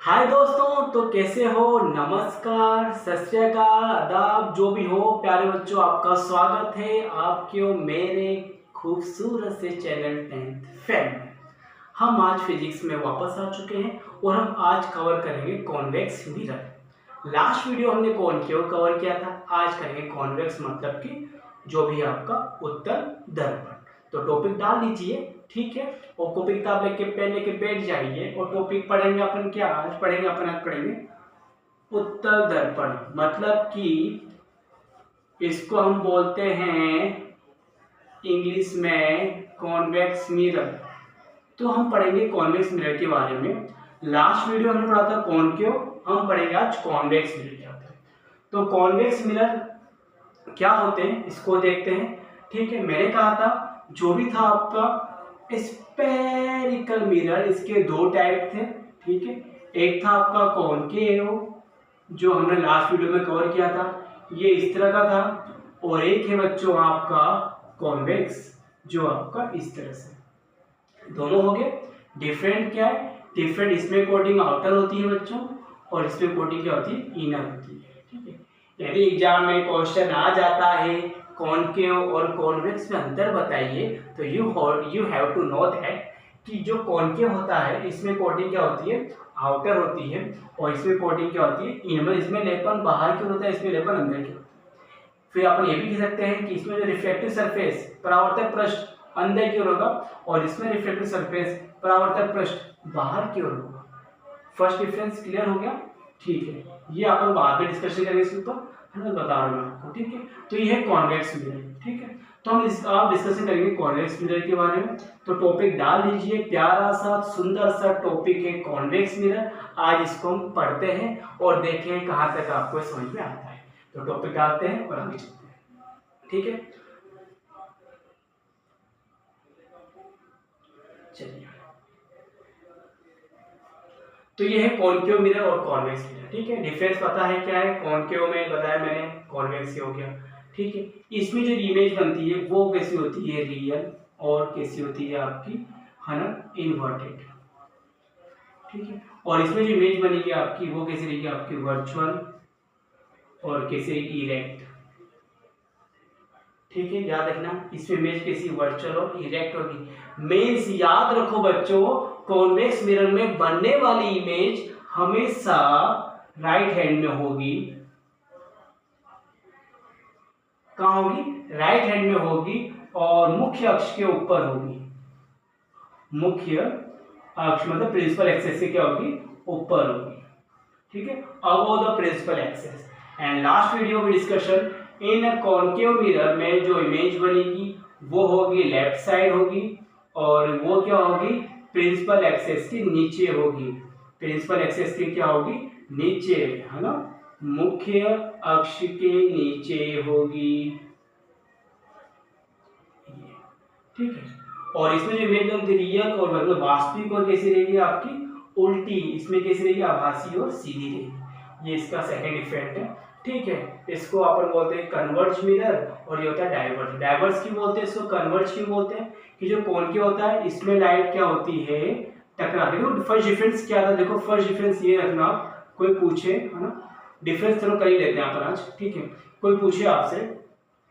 हाय दोस्तों, तो कैसे हो? नमस्कार, सत श्री अकाल, आदाब, जो भी हो प्यारे बच्चों, आपका स्वागत है आपके मेरे खूबसूरत से चैनल 10th फेल में। हम आज फिजिक्स में वापस आ चुके हैं और हम आज कवर करेंगे कॉन्वेक्स मिरर। लास्ट वीडियो हमने कॉनकेव कवर किया था, आज करेंगे कॉन्वेक्स, मतलब कि जो भी आपका उत्तर दर्पण। तो टॉपिक डाल लीजिए, ठीक है, और कॉपी किताब लेके पेन लेके बैठ जाइए और टॉपिक पढ़ेंगे अपन। क्या आज पढ़ेंगे उत्तर दर्पण, मतलब कि इसको हम बोलते हैं इंग्लिश में कॉन्वेक्स मिरर। तो हम पढ़ेंगे कॉन्वेक्स मिरर के बारे में। लास्ट वीडियो हमने पढ़ा था कॉनकेव, हम पढ़ेंगे आज कॉन्वेक्स मिरर क्या होता है। तो कॉन्वेक्स मिरर क्या होते हैं इसको देखते हैं, ठीक है। मैंने कहा था जो भी था आपका स्फेरिकल मिरर, इसके दो टाइप थे, ठीक है। एक था आपका कॉनकेव जो हमने लास्ट वीडियो में कवर किया था, ये इस तरह का था, और एक है बच्चों आपका कॉन्वेक्स जो आपका इस तरह से। दोनों हो गए। डिफरेंट क्या है? डिफरेंट इसमें कोटिंग आउटर होती है बच्चों, और इसमें कोटिंग क्या होती है? इनर होती है, ठीक है। यदि एग्जाम में क्वेश्चन आ जाता है कॉनकेव और कॉन्वेक्स में अंतर बताइए, तो you have to know that कि जो कॉनकेव होता है इसमें कोटिंग क्या होती है? आउटर होती है, और इसमें कोटिंग क्या होती है? इनर। इसमें लेपन बाहर की ओर होता है, इसमें लेपन अंदर की ओर होता है। फिर अपन ये भी कह सकते हैं कि इसमें जो रिफ्लेक्टिव सरफेस परावर्तक पृष्ठ अंदर की ओर होगा, और इसमें रिफ्लेक्टिव सरफेस परावर्तक पृष्ठ बाहर की ओर होगा। फर्स्ट डिफरेंस क्लियर हो गया, ठीक है। ये अपन बाद में डिस्कशन करेंगे इसके ऊपर, मैं बता रहा हूँ आपको, ठीक है। तो ये है कॉन्वेक्स मिरर, ठीक है। तो हम आप डिस्कशन करेंगे कॉन्वेक्स मिरर के बारे में। तो टॉपिक डाल लीजिए, प्यारा सा सुंदर सा टॉपिक है कॉन्वेक्स मिरर। आज इसको हम पढ़ते हैं और देखें कहाँ तक आपको समझ में आता है। तो टॉपिक डालते हैं और आगे चलते हैं, ठीक है। चलिए, तो ये है कॉनकेव मिरर और कॉन्वेक्स मिरर, ठीक है। डिफरेंस पता है क्या है? कॉनकेव में बताया मैंने, कॉन्वेक्स हो गया, ठीक है। इसमें जो इमेज बनती है वो कैसी होती है? रियल, और कैसी होती है आपकी? है ना, इन्वर्टेड, ठीक है। और इसमें जो इमेज बनेगी आपकी वो कैसी रहेगी? आपकी वर्चुअल, और कैसी रहेगी? इरेक्ट, ठीक है। याद रखना, इसमें इमेज कैसी? वर्चुअल और इरेक्ट होगी। मीन्स याद रखो बच्चों, कॉन्वेक्स मिरर में बनने वाली इमेज हमेशा राइट हैंड में होगी। कहां होगी? राइट हैंड में होगी, और मुख्य अक्ष के ऊपर होगी। मुख्य अक्ष मतलब प्रिंसिपल एक्सेस से क्या होगी? ऊपर होगी, ठीक है, above the principal axis. And last video में डिस्कशन, इन कॉनकेव मिरर में जो इमेज बनेगी वो होगी लेफ्ट साइड होगी, और वो क्या होगी? प्रिंसिपल एक्सेस के नीचे होगी। प्रिंसिपल एक्सेस के क्या होगी? नीचे, है ना, मुख्य अक्ष के नीचे होगी, ठीक है। और इसमें जो इमेज बनती है रियल और मतलब वास्तविक, और कैसी रहेगी आपकी? उल्टी। इसमें कैसी रहेगी? आभासी और सीधी रहेगी। ये इसका सेकंड इफेक्ट है, ठीक है। इसको अपन बोलते हैं कन्वर्ज मिरर, और ये होता है डाइवर्ज। डाइवर्ज क्यों बोलते हैं इसको? कन्वर्ज क्यों बोलते हैं? कि जो कॉनकेव होता है इसमें लाइट क्या होती है? टकरा। देखो फर्स्ट डिफरेंस क्या था, देखो फर्स्ट डिफरेंस ये रखना, कोई पूछे, है ना, डिफरेंस चलो कर ही लेते हैं अपन आज, ठीक है। कोई पूछे आपसे,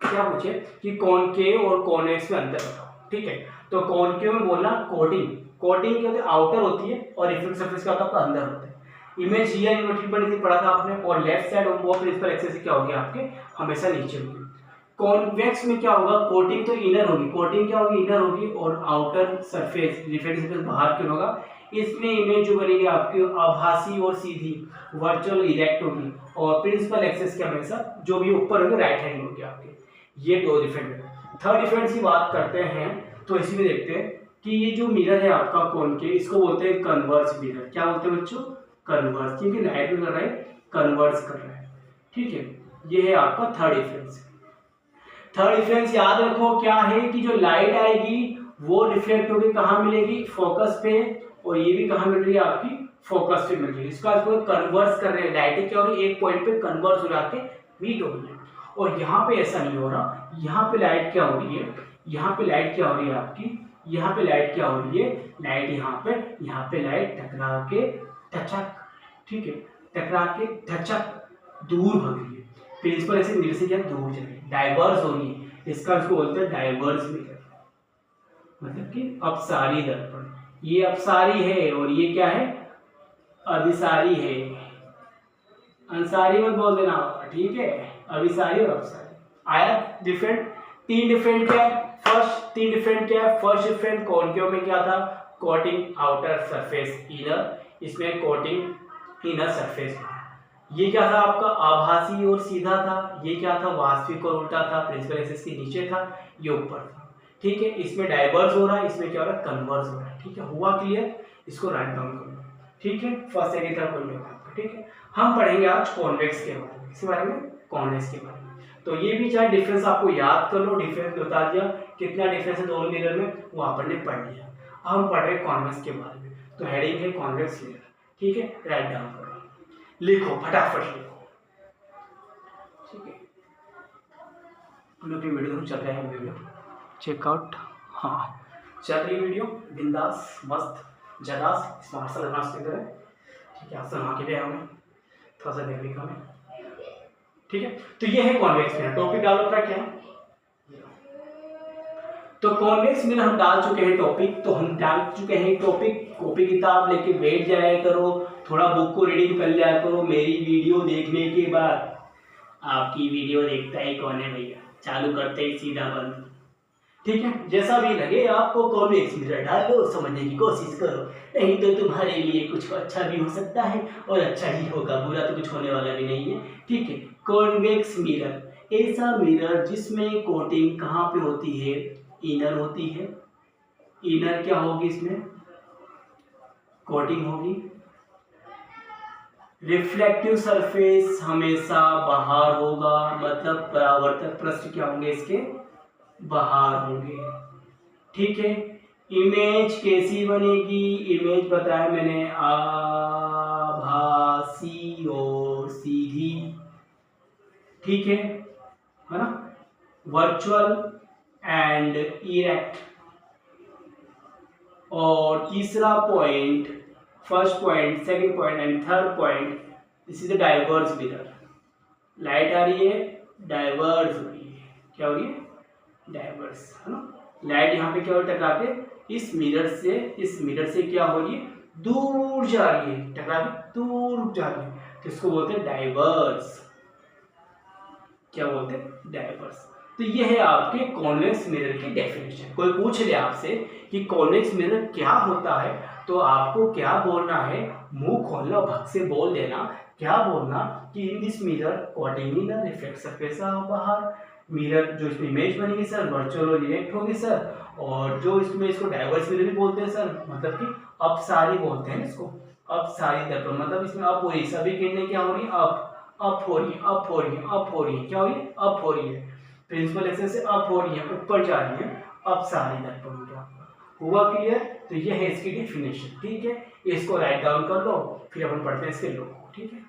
क्या पूछे कि कॉनकेव और कॉन्वेक्स में अंतर बताओ, ठीक है। तो कॉनकेव में बोलना कोटिंग, कोटिंग क्या होती है? आउटर होती है, और रिफ्लेक्टिव सरफेस क्या होता है? आपका अंदर होता है। इमेज रियल इन्वर्टेड बनी थी, पढ़ा था आपने, और लेफ्ट साइड वो प्रिंसिपल एक्सेस क्या होगी आपके? हमेशा नीचे होगी। कॉन्वेक्स में क्या होगा? कोटिंग तो इनर होगी, कोटिंग क्या होगी? इनर होगी, और आउटर सरफेस रिफ्लेक्टिव सरफेस बाहर की होगा। इसमें इमेज जो बनेगी आपकी आभासी और सीधी, वर्चुअल इरेक्ट होगी, और प्रिंसिपल एक्सेस के हमेशा जो भी ऊपर होगी राइट हैंड होगी आपके। ये दो डिफरेंट है। थर्ड डिफरेंस की बात करते हैं, तो इसमें देखते हैं कि ये जो मिरर है आपका कॉनकेव, इसको बोलते हैं कन्वर्स मिरर। क्या बोलते हैं बच्चों? कन्वर्स, क्योंकि लाइट में कर रहा है, कन्वर्स कर रहा है, ठीक है। ये है आपका थर्ड डिफरेंस। थर्ड डिफरेंस याद रखो क्या है? कि जो लाइट आएगी वो रिफ्लेक्ट होकर कहाँ मिलेगी? फोकस पे, और ये भी कहाँ मिल रही है आपकी? फोकस पे मिल रही है। इसका कन्वर्स कर रहे हैं, लाइट क्या हो रही है? एक पॉइंट पे कन्वर्स हो जाके मीट हो रही है। और यहाँ पे ऐसा नहीं हो रहा, यहाँ पे लाइट क्या हो रही है? यहाँ पे लाइट क्या हो रही है आपकी? यहाँ पे लाइट क्या हो रही है? लाइट यहाँ पे लाइट टकरा के टचक ठीक है, टकरा के धचक दूर भाग रही है, प्रिंसिपल एक्सेस मिरर से क्या दूर चल रही है, डाइवर्स हो रही है, इसका उसको बोलते हैं डाइवर्स मिरर, मतलब कि अपसारी दर्पण। ये अपसारी है और ये क्या है, अभिसारी है। अंसारी मत बोल देना, ठीक है, अभिसारी और अपसारी। आया डिफरेंट, तीन डिफरेंट क्या है, तीन डिफरेंट क्या है, फर्स्ट डिफरेंट कॉनकेव में क्या था, कोटिंग आउटर सरफेस इनर, इसमें कोटिंग इनर सरफेस। ये क्या था आपका, आभासी और सीधा था, ये क्या था, वास्तविक और उल्टा था, प्रिंसिपल एक्सिस के नीचे था, ये ऊपर था, ठीक है। इसमें डाइवर्स हो रहा है, इसमें क्या हो रहा है, कन्वर्स हो रहा है, ठीक है। हुआ क्लियर, इसको राइट डाउन कर लो, ठीक है। फर्स्ट सेकंड थर्ड पॉइंट में आपका, ठीक है। हम पढ़ेंगे आज कॉन्वेक्स के बारे में, किसके बारे में, कॉन्वेक्स के बारे में। तो ये भी चाहे डिफरेंस आपको याद कर लो, डिफरेंस बता दिया, कितना डिफरेंस है दोनों मिरर में वो आपने पढ़ लिया। अब हम पढ़ रहे हैं कॉन्वेक्स के बारे में, तो हेडिंग है कॉन्वेक्स मिरर, ठीक है। राइट डाउन करो, लिखो फटाफट लिखो, ठीक है। हम लोग की वीडियो चल रहा है, वीडियो चेकआउट, हाँ चल रही वीडियो, बिंदास मस्त जदास स्मार्ट सा लगना सीख रहे, ठीक है। आसन वहाँ के लिए हमें थोड़ा सा देर भी कम है, ठीक है। तो ये है कॉन्वेक्स मिरर, टॉपिक डालो अपना क्या है, तो कॉन्वेक्स मिरर हम डाल चुके हैं टॉपिक, तो हम डाल चुके हैं टॉपिक, कॉपी किताब लेके बैठ जाया करो, थोड़ा बुक को रीडिंग कर लिया करो। मेरी वीडियो देखने के बाद, आपकी वीडियो देखता ही कौन है भैया, चालू करते ही सीधा बंद, ठीक है। जैसा भी लगे आपको कॉन्वेक्स मिरर डालो, समझने की कोशिश करो, नहीं तो तुम्हारे लिए कुछ अच्छा भी हो सकता है और अच्छा ही होगा, बुरा तो कुछ होने वाला भी नहीं है, ठीक है। कॉन्वेक्स मिरर, ऐसा मिरर जिसमें कोटिंग कहाँ पे होती है, इनर होती है। इनर क्या होगी, इसमें कोटिंग होगी। रिफ्लेक्टिव सरफेस हमेशा बाहर होगा, मतलब परावर्तक पृष्ठ क्या होंगे, इसके बाहर होंगे, ठीक है। इमेज कैसी बनेगी, इमेज बताया मैंने, आभासी और सीधी, ठीक है ना। Virtual and erect. और तीसरा point, first point, second point and third point, this is the diverse mirror. Light आ रही है, डाइवर्स हो रही है, क्या हो रही है, डाइवर्स, है ना। लाइट यहाँ पे क्या हो, टकरा के इस मिरर से क्या हो रही है, दूर जा रही है, टकरा के दूर जा रही है, तो इसको बोलते हैं डाइवर्स। क्या बोलते हैं, डाइवर्स। तो ये है आपके कॉन्वेक्स मिरर की डेफिनेशन। कोई पूछ ले आपसे कि कॉन्वेक्स मिरर क्या होता है, तो आपको क्या बोलना है, मुंह खोलना, भग से बोल देना, क्या बोलना कि in this mirror coating inner, reflect surface बाहर, मिरर जो इसमें इमेज बनेगी सर वर्चुअल और डायरेक्ट होगी सर, और जो इसमें इसको डाइवर्स मिरर भी बोलते हैं सर, मतलब कि अपसारी बोलते हैं इसको, अपसारी दर्पण, मतलब इसमें अप हो रही, सभी किरणें क्या हो रही है, अप हो रही है, अप हो रही है, अप हो रही है, क्या हो रही है, अप हो रही है, प्रिंसिपल एक्सेस से अप हो रही है, ऊपर जा रही है, अपसारी दर्पण हो गया। हुआ क्लियर, तो ये है इसकी डेफिनेशन, ठीक है। इसको राइट डाउन कर लो, फिर अपन पढ़ते हैं इसके लोग, ठीक है।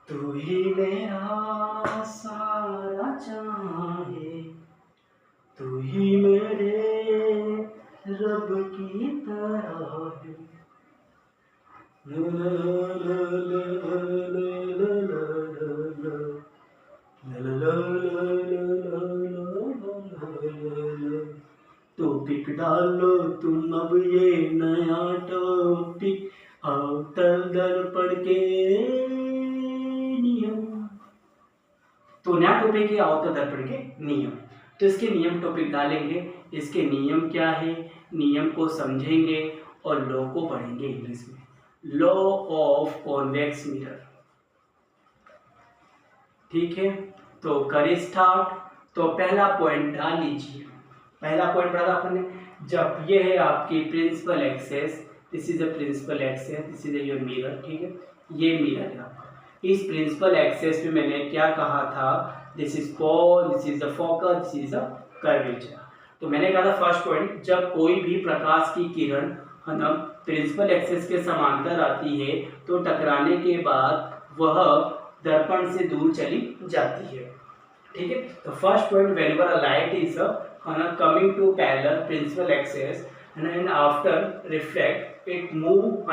तू ही मेरा सारा चाहे, तू ही मेरे रब की तरह है, टॉपिक डालो तुम अब ये नया टॉपिक, अवतल दर्पण के नियम। तो नया टॉपिक है अवतल दर्पण के नियम, तो इसके नियम टॉपिक डालेंगे, इसके नियम क्या है, नियम को समझेंगे और लॉ को पढ़ेंगे इंग्लिश में, लॉ ऑफ कॉन्वेक्स मिरर, ठीक है। तो करें स्टार्ट। तो पहला पॉइंट डाल लीजिए, पहला पॉइंट पढ़ा था आपने, जब ये है आपकी principal axis, this is the principal axis, this is your mirror, ठीक है, ये मिरर है आपका। इस प्रिंसिपल एक्सेस में मैंने क्या कहा था, this is pole, this is the focus, this is the curvature. तो मैंने कहा था फर्स्ट पॉइंट, जब कोई भी प्रकाश की किरण है ना प्रिंसिपल एक्सेस के समांतर आती है, तो टकराने के बाद वह दर्पण से दूर चली जाती है, ठीक है। तो first point, whenever a light is coming to parallel principal axis and after reflect it move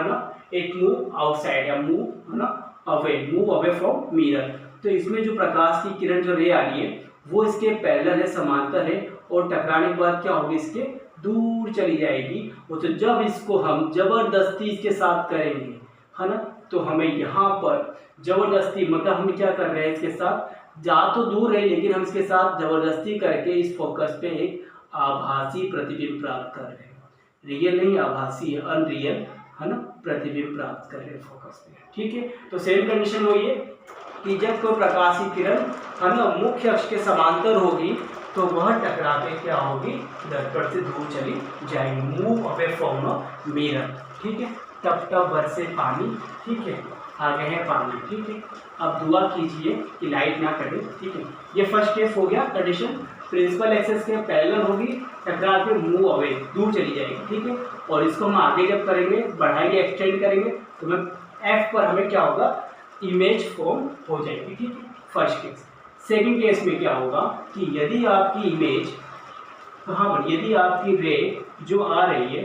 एक मूव आउटसाइड या मूव है ना मूव अवे फ्रॉम मिरर। तो इसमें जो प्रकाश की किरण जो रे आ रही है वो इसके पैरेलल है, समांतर है, और टकराने के बाद क्या होगी, इसके दूर चली जाएगी। और तो जब इसको हम जबरदस्ती इसके साथ करेंगे है ना, तो हमें यहाँ पर जबरदस्ती मतलब हम क्या कर रहे हैं इसके साथ, जा तो दूर है लेकिन हम इसके साथ जबरदस्ती करके इस फोकस पे एक आभासी प्रतिबिंब प्राप्त कर रहे हैं। रियल नहीं, आभासी है, अनरियल है ना, प्रतिबिंब प्राप्त कर रहे हैं फोकस पे। ठीक है, तो सेम कंडीशन वही है कि जब कोई प्रकाश की किरण है ना मुख्य अक्ष के समांतर होगी तो वह टकरा के क्या होगी, दर्पण से दूर चली जाएगी, move away from a mirror. ठीक है, टप टप बरसे पानी, ठीक है, आगे है पानी। ठीक है, अब दुआ कीजिए कि लाइट ना कटे। ठीक है, ये फर्स्ट केस हो गया कंडीशन, प्रिंसिपल एक्सिस के पैरेलल होगी, टकरा के मूव अवे दूर चली जाएगी। ठीक है, और इसको हम आगे जब करेंगे, बढ़ाएंगे, एक्सटेंड करेंगे, तो मैं एफ पर हमें क्या होगा, इमेज फॉर्म हो जाएगी। ठीक है, फर्स्ट केस। सेकंड केस में क्या होगा कि यदि आपकी इमेज कहाँ पर, यदि आपकी रे जो आ रही है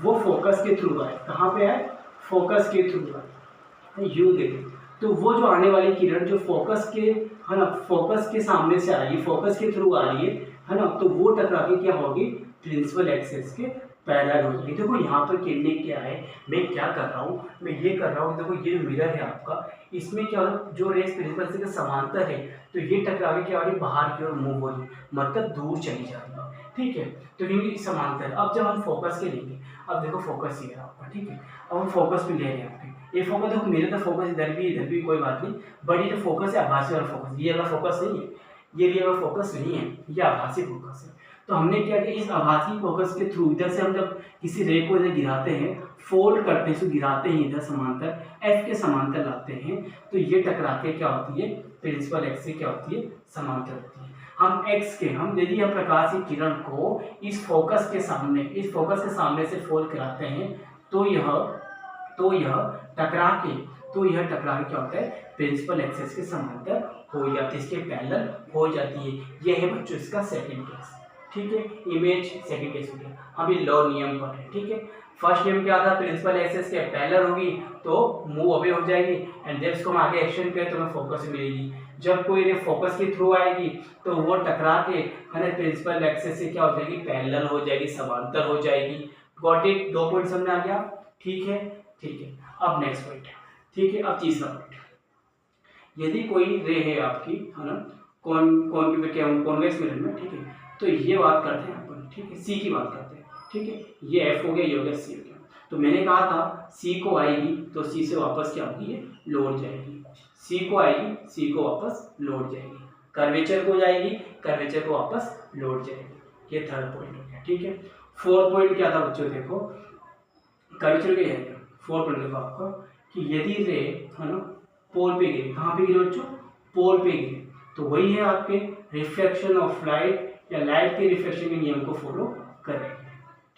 वो फोकस के थ्रू आए, कहाँ पे आए, फोकस के थ्रू आए, यू देखें, तो वो जो आने वाली किरण जो फोकस के है ना, फोकस के सामने से आ रही है, फोकस के थ्रू आ रही है ना, तो वो टकरा के क्या होगी, प्रिंसिपल एक्सिस के पैरेलल हो जाएगी। देखो यहाँ पर किरणें क्या है, मैं क्या कर रहा हूँ, मैं ये कर रहा हूँ, देखो ये मिरर है आपका, इसमें क्या जो रेस प्रिंसिपल से के समांतर है, तो ये टकरा के क्या हो रही है, बाहर की ओर मूव हो रही है, मतलब दूर चली जा रही है। ठीक है, तो ये समांतर। अब जब हम फोकस के लेंगे, अब देखो फोकस ये है आपका। ठीक है, अब हम फोकस में ले रहे हैं आपके, ये फोकस देखो, मेरे तो फोकस इधर भी कोई बात नहीं, बट ये जो फोकस है आभासी वाला फोकस, ये वाला फोकस नहीं है, ये रियल वाला फोकस नहीं है, ये आभासी फोकस है। तो हमने क्या किया, इस आभासी फोकस के थ्रू इधर से हम जब किसी रे को इधर गिराते हैं, फोल्ड करते हैं, इसको गिराते हैं इधर समांतर, एफ के समांतर लाते हैं, तो ये टकरा के क्या होती है, प्रिंसिपल एक्स से क्या होती है, समांतर होती है। हम एक्स के, हम यदि हम प्रकाश की किरण को इस फोकस के सामने से फोल्ड कराते हैं, तो यह टकरा के क्या होता है, प्रिंसिपल एक्सिस के समांतर हो जाती है, इसके पैरेलल हो जाती है। यह है बच्चों इसका सेकंड केस। ठीक है, इमेज सेकंड केस हो गया। अभी लॉ नियम पर है। ठीक है, फर्स्ट नियम क्या था, प्रिंसिपल एक्सिस के पैरेलल होगी तो मूव अवे हो जाएगी, एंड जब इसको हम आगे एक्सटेंड करें तो हमें फोकस मिलेगी। जब कोई रे फोकस के थ्रू आएगी तो वो टकरा के है ना प्रिंसिपल एक्सिस से क्या हो जाएगी, पैरेलल हो जाएगी, समांतर हो जाएगी। गॉट इट, 2 पॉइंट समझ में आ गया। ठीक है, ठीक है, अब नेक्स्ट पॉइंट। ठीक है, अब तीसरा पॉइंट, यदि कोई रे है आपकी है ना कॉन्वेक्स मिरर में, ठीक है, तो ये बात करते हैं अपन। ठीक है, सी की बात करते हैं। ठीक है, ये एफ हो गया, ये हो गया, सी हो गया। तो मैंने कहा था सी को आएगी तो सी से वापस क्या होगी, ये लौट जाएगी, सी को आएगी, सी को वापस लौट जाएगी, कर्वेचर को जाएगी, कर्वेचर को वापस लौट जाएगी। ये थर्ड पॉइंट हो गया। ठीक है, फोर्थ पॉइंट क्या था बच्चों, देखो कर्वेचर क्या है, फोर्थ पॉइंट देखो आपका कि यदि रे है ना पोल पे गिरे, कहाँ पे गिरे बच्चों, पोल पे गिरे, तो वही है आपके रिफ्लेक्शन ऑफ लाइट या लाइट के रिफ्लेक्शन के नियम को फॉलो करेगी।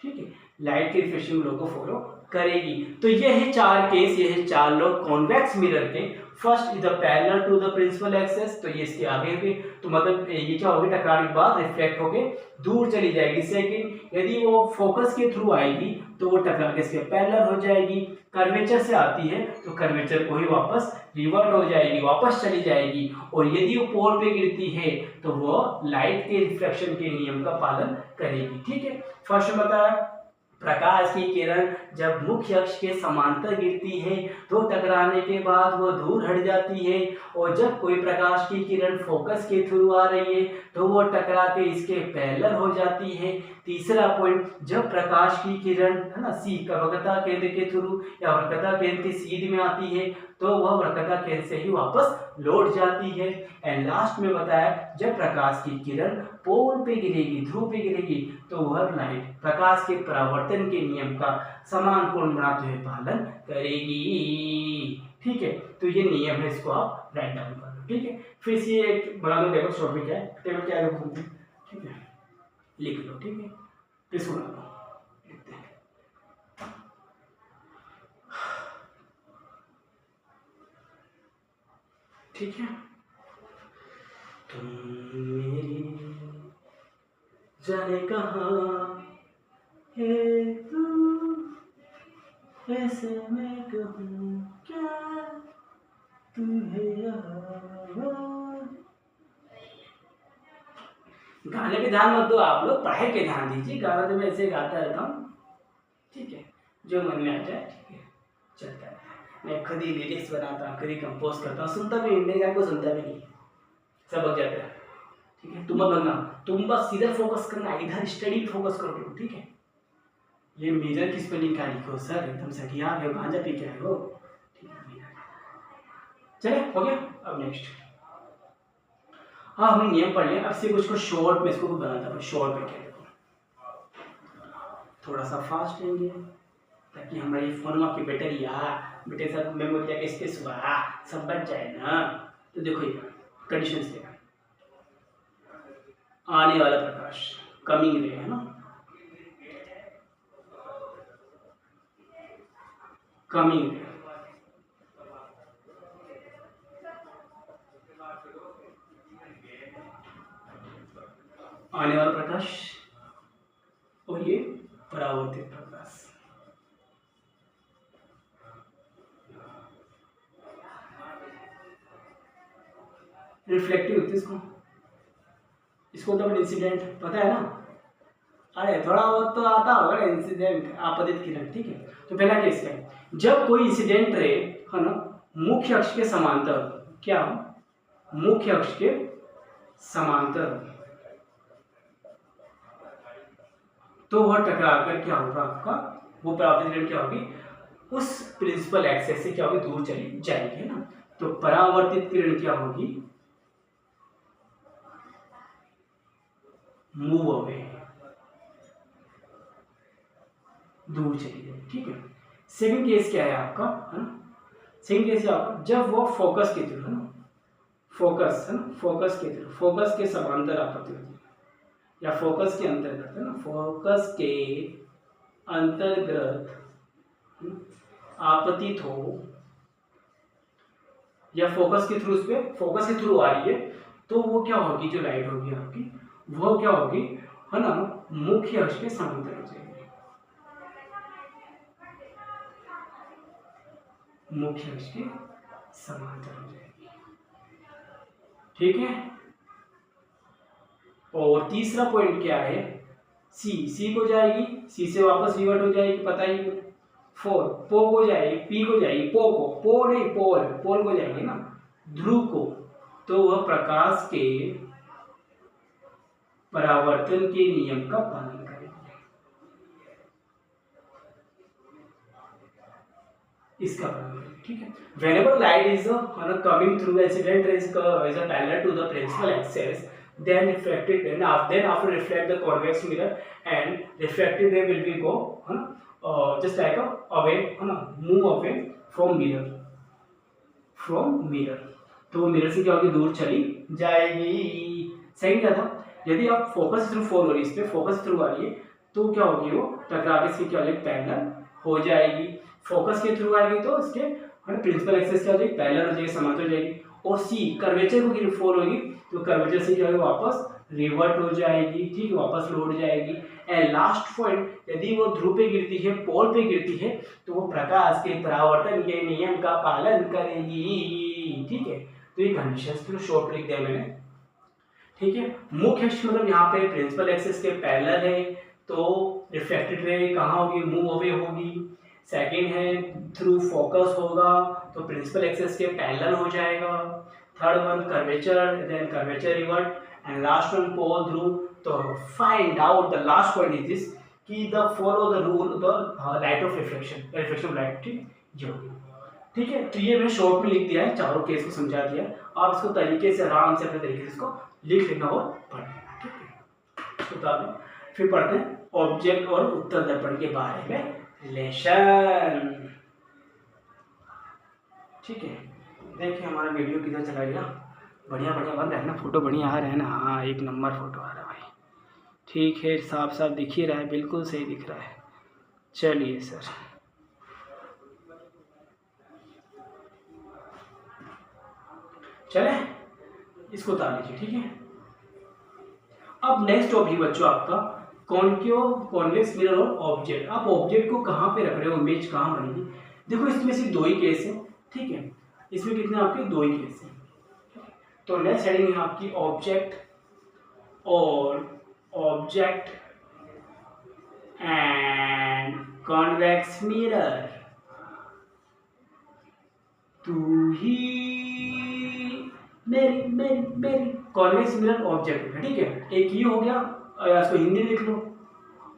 ठीक है, लाइट के रिफ्लेक्शन लॉ को फॉलो करेगी। तो ये है 4 केस, ये है 4 लॉ कॉन्वेक्स मिरर के। First is the parallel to the principal axis, तो ये इसके आगे भी, तो मतलब ये क्या होगी, टकराने के बाद रिफ्लेक्ट होके दूर चली जाएगी। सेकंड, यदि वो फोकस के थ्रू आएगी तो वो टकरा के इसके पैरेलल हो जाएगी। कर्वेचर से आती है तो कर्वेचर को ही वापस रिवर्ट हो जाएगी, वापस चली जाएगी। और यदि वो पोल पे गिरती है तो वो लाइट के रिफ्लेक्शन के नियम का पालन करेगी। ठीक है, फर्स्ट बताया प्रकाश की किरण जब मुख्य अक्ष के समांतर गिरती है तो टकराने के बाद वो दूर हट जाती है, और जब कोई प्रकाश की किरण फोकस के थ्रू आ रही है तो वो टकरा के इसके पैरेलल हो जाती है। तीसरा पॉइंट, जब प्रकाश की किरण है ना सी वक्रता केंद्र के थ्रू या वक्रता केंद्र की सीध में आती है तो वह वक्रता केंद्र से ही वापस लौट जाती है। एंड लास्ट में बताया जब प्रकाश की किरण पोल पे गिरेगी, ध्रुव पे गिरेगी, तो वह लाइट प्रकाश के परावर्तन के नियम का समान कोण बनाते हुए पालन करेगी। ठीक है, तो ये नियम है, इसको आप राइट डाउन कर लो। ठीक है, फिर से एक बना दो टेबल, शॉर्ट में क्या है, टेबल क्या है देखो, ठीक है, लिख लो। ठीक है, फिर सुना लो, लिखते हैं। ठीक है, तुम मेरी जाने कहाँ है तू, ऐसे मैं कहूँ क्या तुम्हें गाने पे ध्यान मत दो आप लोग, पढ़ाई पे ध्यान दीजिए। गाना तो मैं ऐसे गाता रहता हूँ, ठीक है, जो मन में आ जाए, ठीक है, चलता है। मैं खुद ही लिरिक्स बनाता हूँ, खुद ही कंपोज करता हूँ, सुनता भी इंडियन गाने को सुनता भी नहीं, सब बच जाता है, ठीक है। तुम मत बनना, तुम बस इधर फोकस करना, इधर स्टडी पे फोकस करो तुम, ठीक है। ये मेजर की स्पेलिंग क्या लिखो सर, एकदम सठिया है, गांजा पी के आए हो, ठीक है। चले, हो गया। अब नेक्स्ट, हाँ हमने नियम पढ़ लिया। अब से कुछ को शॉर्ट में इसको बनाता हूँ, शॉर्ट में क्या थोड़ा सा फास्ट लेंगे ताकि हमारी फोन की बैटरी बेटे सब मेमोरी का स्पेस हुआ सब बच जाए ना। तो देखो ये कंडीशन से आने वाला प्रकाश, कमिंग रे, है ना, कमिंग रे, आने वाला प्रकाश, और ये परावर्तित प्रकाश। रिफ्लेक्टिव होती है इसको तो इंसिडेंट पता है ना। अरे थोड़ा बहुत तो आता होगा ना, इंसिडेंट, आपतित किरण, ठीक है। तो पहला केस है, जब कोई इंसिडेंट रे, है ना, मुख्य अक्ष के समांतर, क्या मुख्य अक्ष के समांतर, तो वह टकराकर क्या होगा आपका, वो परावर्तित किरण क्या होगी, उस प्रिंसिपल एक्सेस से क्या होगी, दूर चली जाएगी, है ना। तो परावर्तित किरण क्या होगी, मूव अवे, दूर चली जाए, ठीक है। सेकंड केस क्या है आपका, है ना, सेकंड केस है आपका, जब वो फोकस के थ्रू, है ना, फोकस, है ना, फोकस के थ्रू, फोकस के समांतर आपत्ति होती है, या फोकस के अंतर्गत, है ना, फोकस के अंतर्गत आपतित हो, या फोकस के थ्रू, उस पे फोकस के थ्रू आ रही है, तो वो क्या होगी, जो लाइट होगी आपकी, वो क्या होगी, है ना, मुख्य अक्ष के समांतर हो जाएगी, मुख्य अक्ष के समांतर हो जाएगी, ठीक है। और तीसरा पॉइंट क्या है, सी को जाएगी, सी से वापस रिवर्ट हो जाएगी, पता ही, फोर पो को जाएगी, पी को जाएगी, पो नहीं, पोल को जाएगी ना, ध्रुव को, तो वह प्रकाश के परावर्तन के नियम का पालन करेगी, इसका पालन करेगी, ठीक है। whenever light is coming through the incident rays is parallel to the principal axis, then after reflect the convex mirror, and refracted ray will be go just like away, move away from mirror, तो mirror से क्या होगी, दूर चली जाएगी। सही क्या था, यदि आप फोकस थ्रू फोर हो रही, इस पे फोकस थ्रू आ रही है, तो क्या होगी, वो टकरा के इसकी क्या हो जाएगी, पैरेलल हो जाएगी। फोकस के थ्रू आएगी तो इसके प्रिंसिपल एक्सिस क्या हो जाएगी, पैरेलल हो जाएगी, समांतर हो जाएगी। और सी कर्वेचर को फोर होगी, तो कर्वेचर से क्या होगी, वापस रिवर्ट हो जाएगी, ठीक है, वापस लौट जाएगी। एंड लास्ट पॉइंट, यदि वो ध्रुव पे गिरती है, पोल पे गिरती है, तो वो प्रकाश के परावर्तन के नियम का पालन करेगी, ठीक है। तो ये कंडीशंस शॉर्ट लिख दिया मैंने, ठीक है। मुख्य अक्ष मतलब यहाँ पे प्रिंसिपल एक्सिस के पैरेलल है, तो रिफ्लेक्टेड रे कहाँ होगी, मूव अवे होगी। सेकंड है थ्रू फोकस होगा, तो प्रिंसिपल एक्सिस के पैरेलल हो जाएगा। Third one curvature, then curvature revert, and last one pole through. तो find out the last point is this कि the follow the rule the light of reflection of light, ठीक है। तो ये मैंने शॉर्ट में लिख दिया है, चारों केस को समझा दिया। आप इसको तरीके से आराम से अपने तरीके से इसको लिख लेना और पढ़ लेना, ठीक है। तो फिर पढ़ते हैं ऑब्जेक्ट और उत्तर दर्पण के बारे में रिलेशन, ठीक है। देखिए हमारा वीडियो किधर चला गया, बढ़िया बढ़िया बन रहा है ना, फोटो बढ़िया आ रहा है ना, हाँ एक नंबर फोटो आ रहा है भाई, ठीक है, साफ साफ दिख ही रहा है, बिल्कुल सही दिख रहा है। चलिए सर, चले इसको उतार लीजिए, ठीक है। अब नेक्स्ट टॉपिक बच्चों आपका कॉन्वेक्स मिरर और ऑब्जेक्ट। आप ऑब्जेक्ट को कहाँ पे रख रहे हो, इमेज कहाँ बनेगी। देखो इसमें सिर्फ दो ही केस है, ठीक है, इसमें कितने आपके दो ही केस हैं। तो नेक्स्ट हेडिंग है आपकी ऑब्जेक्ट और ऑब्जेक्ट एंड कॉन्वेक्स मिरर। तू ही मेरी मेरी मेरी कॉन्वेक्स मिरर ऑब्जेक्ट है, ठीक है। एक ये हो गया, इसको हिंदी में लिख लो,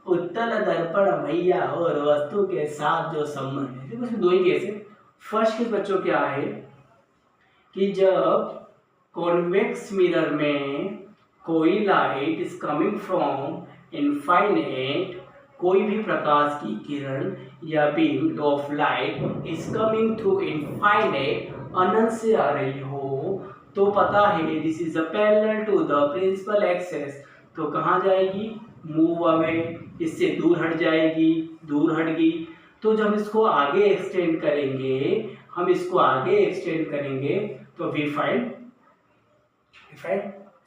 उत्तल दर्पण भैया और वस्तु के साथ जो संबंध है। देखो इसमें दो ही केस है। फर्स्ट केस बच्चों क्या है कि जब कॉन्वेक्स मिरर में कोई light is coming from infinite, कोई भी प्रकाश की किरण या beam of light is coming through infinite, अनंत से आ रही हो, तो पता है this is a parallel to the principal axis. तो कहाँ जाएगी, मूव अवे, इससे दूर हट जाएगी, दूर हट गई। तो जब इसको आगे एक्सटेंड करेंगे, हम इसको आगे एक्सटेंड करेंगे तो वी फाइंड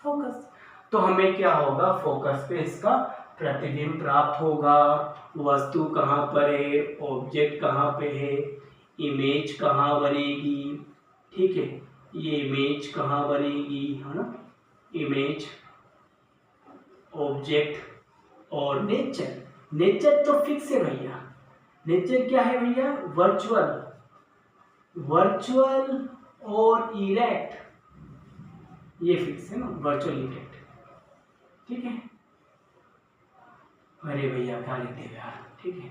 फोकस। तो हमें क्या होगा, फोकस पे इसका प्रतिबिंब प्राप्त होगा। वस्तु कहाँ पर है, ऑब्जेक्ट कहाँ पे है, इमेज कहाँ बनेगी, ठीक है, ये इमेज कहाँ बनेगी, है ना, इमेज, ऑब्जेक्ट और नेचर। नेचर तो फिक्स है भैया, नेचर क्या है भैया, वर्चुअल, वर्चुअल और इरेक्ट, ये फिक्स है ना, वर्चुअल इरेक्ट, ठीक है। अरे भैया क्या लिखते हैं यार, ठीक है।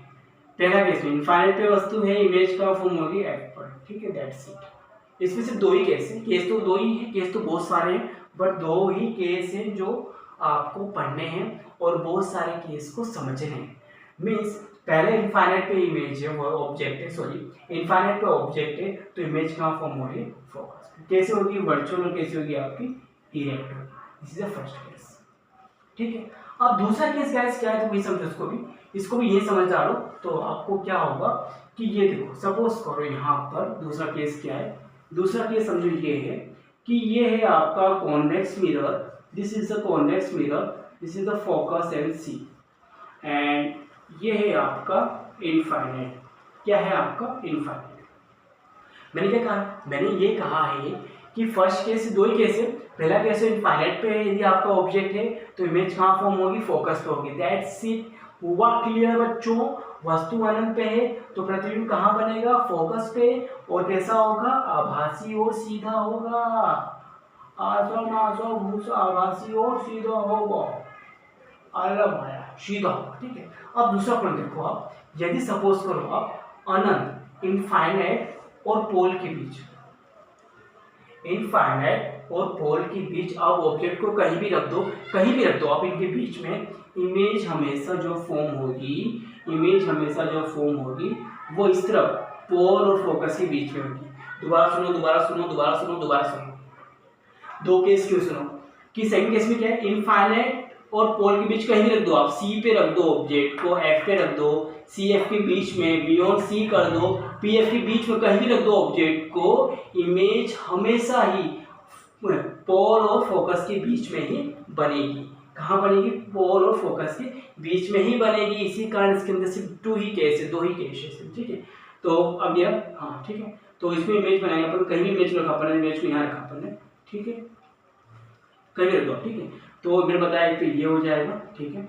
पहला केस में इनफाइनाइट पे वस्तु है, इमेज का फॉर्म होगी एफ पर, ठीक है, दैट्स इट। इसमें से दो ही केस है, केस तो दो ही है, केस तो बहुत सारे हैं, बट दो ही केस हैं जो आपको पढ़ने हैं और बहुत सारे केस को समझने हैं। मीन्स पहले इनफाइनाइट पे इमेज है, वो ऑब्जेक्ट है, सॉरी इनफाइनाइट पे ऑब्जेक्ट है, तो इमेज कहाँ फॉर्म हो रही है, फोकस। कैसे होगी, वर्चुअल, और कैसे होगी आपकी erect. This is the first case, ठीक है। अब दूसरा केस गाइस क्या है, तो वही समझो, इसको भी ये समझ डालो, तो आपको क्या होगा कि ये देखो, सपोज करो यहाँ पर दूसरा केस क्या है, दूसरा केस समझो ये है कि ये है आपका convex mirror, this is the convex mirror, this is the focus and C, and ये है आपका इनफाइनाइट। क्या है आपका इनफाइनाइट। मैंने क्या कहा, मैंने ये कहा है कि फर्स्ट केस दो ही केस है। पहला केस इनफाइनाइट पे यदि आपका ऑब्जेक्ट है तो इमेज कहाँ फॉर्म होगी, फोकस पे होगी, दैट्स इट। हुआ क्लियर बच्चों। वस्तु अनंत पे है तो प्रतिबिंब कहाँ बनेगा, फोकस पे, और कैसा होगा, आभासी और सीधा होगा। आभासी और सीधा होगा, अलग आया सीधा होगा, ठीक है। अब दूसरा पॉइंट देखो, आप यदि सपोज करो आप अनंत, इनफाइनाइट और पोल के बीच, इनफाइनाइट और पोल के बीच आप ऑब्जेक्ट को कहीं भी रख दो, कहीं भी रख दो आप इनके बीच में, इमेज हमेशा जो फॉर्म होगी, इमेज हमेशा जो फॉर्म होगी वो इस तरफ पोल और फोकस के बीच में होगी। दोबारा सुनो, दोबारा सुनो, दोबारा सुनो, दोबारा सुनो। दो केस क्यों सुनो कि सेकंड केस में क्या है, इनफाइनाइट और पोल के बीच कहीं भी रख दो, आप सी पे रख दो ऑब्जेक्ट को, एफ पे रख दो, सी एफ के बीच में, बियॉन्ड सी कर दो, पी एफ के बीच में कहीं भी रख दो ऑब्जेक्ट को, इमेज हमेशा ही पोल और फोकस के बीच में ही बनेगी। कहाँ बनेगी, पोल और फोकस के बीच में ही बनेगी। इसी कारण इसके अंदर सिर्फ दो ही केस है, दो ही केस है, ठीक है। तो अब यह हाँ ठीक है, तो इसमें इमेज बनाएंगे अपन, कहीं भी इमेज रखा अपन, इमेज को यहाँ रखा अपन ने, ठीक है, कहीं भी रख दो, ठीक है। तो मैंने बताया तो ये हो जाएगा, ठीक है,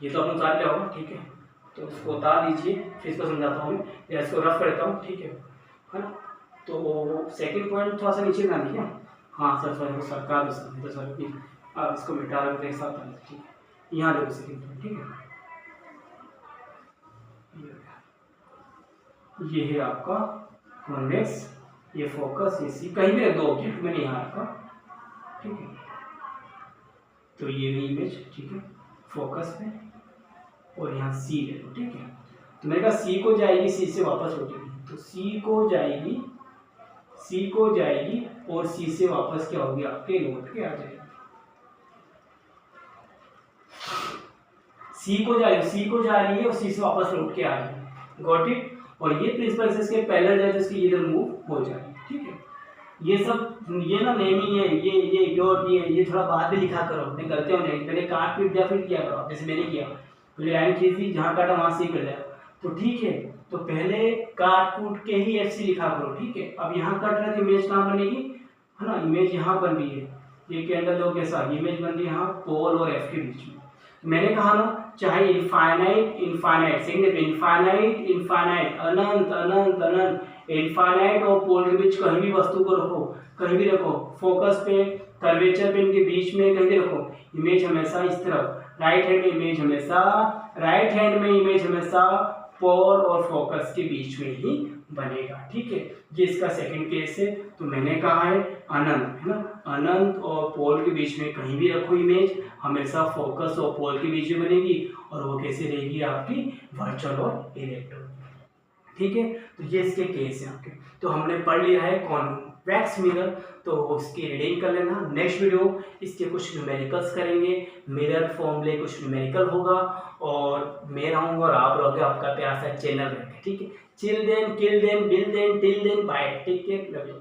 ये तो अपन उतार लिया होगा, ठीक है। तो इसको उतार दीजिए, फिर इसको समझाता हूँ मैं, या इसको रफ करता हूँ, ठीक है ना। तो सेकंड पॉइंट थोड़ा सा नीचे बना दीजिए, हाँ सर सर सरकार तो सर प्लीज आप इसको मिटा रहे एक साथ, ठीक है, यहाँ देखो सेकंड पॉइंट, ठीक है। ये है आपका कॉन्वेक्स, ये फोकस, ये सी, कहीं भी रख दो ऑब्जेक्ट, मैंने यहाँ रखा, ठीक है। तो ये भी इमेज, ठीक है, फोकस में, और यहाँ सी ले लो, ठीक है। तो मैंने कहा सी को जाएगी, सी से वापस लौटेगी, तो सी को जाएगी, सी को जाएगी, और सी से वापस क्या होगी, आपके लौट के आ जाएगी। सी को जा रही है, सी को जा रही है और सी से वापस लौट के आ रही है, गॉट इट। और ये प्रिंसिपल एक्सिस के पैरेलल जाए तो इसकी इधर मूव हो जाएगी, ठीक है। ये सब ये ना नेमिंग है, ये डॉट ये थोड़ा बाद में लिखा करो, नहीं गलती हो जाएगी। पहले काट पीट दिया फिर किया करो, जैसे मैंने किया, पहले लाइन खींची, जहाँ काटा वहाँ से कर दिया। तो ठीक है, तो पहले काट कूट के ही FC लिखा करो, ठीक है। अब यहाँ कट रहा है तो इमेज कहाँ बनेगी, है ना, इमेज यहाँ बन रही है, ये कैंडल दो कैसा इमेज बन रही है यहाँ पोल और F के बीच में। मैंने कहा ना, चाहे इनफाइनाइट इनफाइनाइट इनफाइनाइट इनफाइनाइट अनंत अनंत अनंत इनफाइनाइट और पोल के बीच कहीं भी वस्तु को रखो, कहीं भी रखो, फोकस पे कर्वेचर पे इनके बीच में कहीं भी रखो, इमेज हमेशा इस तरफ राइट हैंड में इमेज हमेशा पोल और फोकस के बीच में ही बनेगा, ठीक है। ये इसका सेकंड केस है। तो मैंने कहा है अनंत, है ना, अनंत और पोल के बीच में कहीं भी रखो इमेज हमेशा फोकस और पोल के बीच में बनेगी, और वो कैसे रहेगी आपकी वर्चुअल और इलेक्ट्रॉन, ठीक है। तो ये इसके केस हैं आपके। तो हमने पढ़ लिया है कॉन्वेक्स मिरर, तो उसकी रीडिंग कर लेना। नेक्स्ट वीडियो इसके कुछ न्यूमेरिकल्स करेंगे, मिरर फॉर्मूले कुछ न्यूमेरिकल होगा, और मैं रहूँगा और आप रहोगे, आपका प्यार सा चैनल रहेगा, ठीक है। Chill then, kill then, bill then, till then, bye, take care, love you.